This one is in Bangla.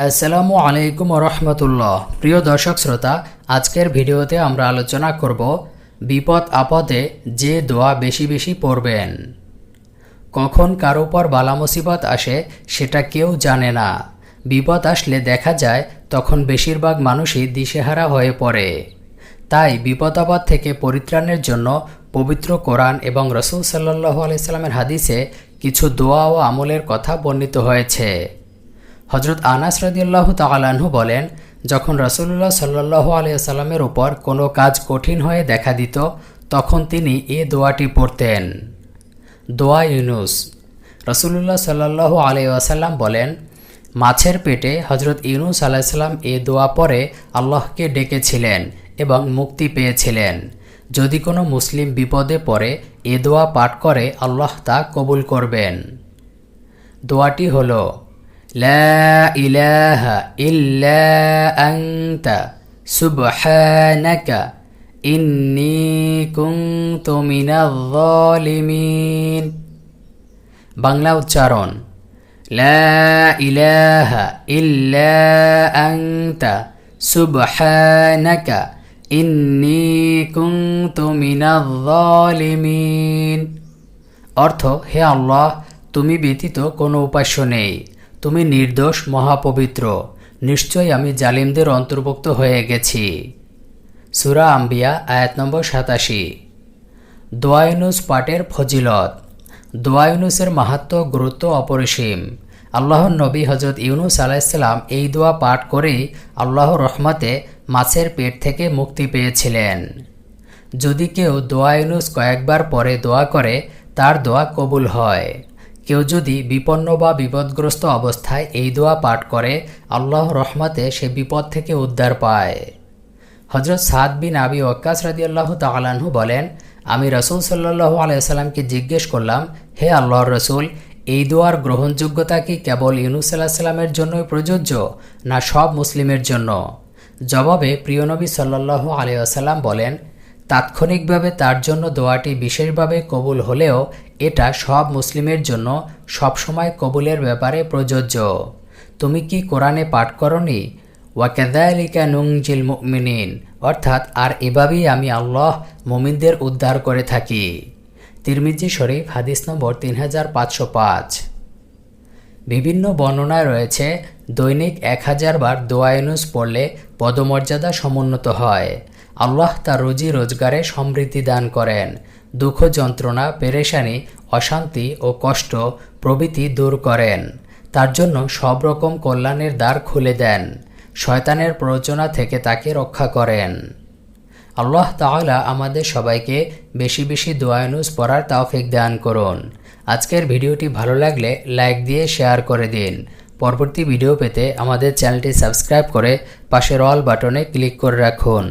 আসসালামু আলাইকুম রহমতুল্লাহ। প্রিয় দর্শক শ্রোতা, আজকের ভিডিওতে আমরা আলোচনা করব বিপদ আপদে যে দোয়া বেশি বেশি পড়বেন। কখন কারো উপর বালা মুসিবত আসে সেটা কেউ জানে না। বিপদ আসলে দেখা যায় তখন বেশিরভাগ মানুষই দিশেহারা হয়ে পড়ে। তাই বিপদ আপদ থেকে পরিত্রাণের জন্য পবিত্র কোরআন এবং রাসূল সাল্লাল্লাহু আলাইহি সাল্লামের হাদিসে কিছু দোয়া ও আমলের কথা বর্ণিত হয়েছে। হযরত আনাস রাদিয়াল্লাহু তাআলা আনহু বলেন, যখন রাসূলুল্লাহ সাল্লাল্লাহু আলাইহি ওয়াসাল্লামের উপর কোনো কাজ কঠিন হয়ে দেখা দিত তখন তিনি এ দোয়াটি পড়তেন। দোয়া ইউনুস। রাসূলুল্লাহ সাল্লাল্লাহু আলাইহি ওয়াসাল্লাম বলেন, মাছের পেটে হযরত ইউনুস আলাইহিস সালাম এ দোয়া পড়ে আল্লাহকে ডেকেছিলেন এবং মুক্তি পেয়েছিলেন। যদি কোনো মুসলিম বিপদে পড়ে এ দোয়া পাঠ করে আল্লাহ তা কবুল করবেন। দোয়াটি হলো, লা ইলাহা ইল্লা আনতা সুবহানাকা ইন্নী কুনতু মিনাজ জালিমিন। বাংলা উচ্চারণ, লা ইলাহা ইল্লা আনতা সুবহানাকা ইন্নী কুনতু মিনাজ জালিমিন। অর্থ, হে আল্লাহ, তুমি ব্যতীত কোনো উপাস্য নেই, তুমি নির্দোষ মহাপবিত্র, নিশ্চয়ই আমি জালিমদের অন্তর্ভুক্ত হয়ে গেছি। সূরা আম্বিয়া আয়াত নম্বর 87। দোয়া ইউনুস পাঠের ফজিলত। দোয়া ইউনুসের মাহাত্ম্য গুরুত্ব অপরিসীম। আল্লাহর নবী হযরত ইউনুস আলাইহিস সালাম এই দোয়া পাঠ করেই আল্লাহর রহমতে মাছের পেট থেকে মুক্তি পেয়েছিলেন। যদি কেউ দোয়া ইউনুস কয়েকবার পরে দোয়া করে তার দোয়া কবুল হয়। কেউ যদি বিপন্ন বা বিপদগ্রস্ত অবস্থায় এই দোয়া পাঠ করে আল্লাহর রহমতে সে বিপদ থেকে উদ্ধার পায়। হযরত সাদ বিন আবি ওয়াক্কাস রাদিয়াল্লাহু তাআলা আনহু বলেন, আমি রাসূল সাল্লাল্লাহু আলাইহি ওয়াসাল্লামকে জিজ্ঞেস করলাম, হে আল্লাহর রাসূল, এই দোয়ার গ্রহণযোগ্যতা কি কেবল ইউনুস আলাইহিস সালামের জন্যই প্রযোজ্য না সব মুসলিমের জন্য? জবাবে প্রিয় নবী সাল্লাল্লাহু আলাইহি ওয়াসাল্লাম বলেন, তাৎক্ষণিকভাবে তার জন্য দোয়াটি বিশেষভাবে কবুল হলেও এটা সব মুসলিমের জন্য সবসময় কবুলের ব্যাপারে প্রযোজ্য। তুমি কি কোরআনে পাঠ করনি, ওয়াকাযালিকা নুনজিল মুমিনিন, অর্থাৎ আর এভাবেই আমি আল্লাহ মুমিনদের উদ্ধার করে থাকি। তিরমিজি শরীফ হাদিস নম্বর 3505। বিভিন্ন বর্ণনায় রয়েছে দৈনিক 1000 বার দোয়া ইউনুস পড়লে পদমর্যাদা সমুন্নত হয়। আল্লাহ তার রুজি রোজগারে সমৃদ্ধি দান করেন, দুঃখ যন্ত্রণা পেরেশানি অশান্তি ও কষ্ট প্রভৃতি দূর করেন, তার জন্য সব রকম কল্যাণের দ্বার খুলে দেন, শয়তানের প্ররোচনা থেকে তাকে রক্ষা করেন। আল্লাহ তাআলা আমাদের সবাইকে বেশি বেশি দোয়া ইউনুস পড়ার তৌফিক দান করুন। আজকের ভিডিওটি ভালো লাগলে লাইক দিয়ে শেয়ার করে দিন। পরবর্তী ভিডিও পেতে আমাদের চ্যানেলটি সাবস্ক্রাইব করে পাশের অল বাটনে ক্লিক করে রাখুন।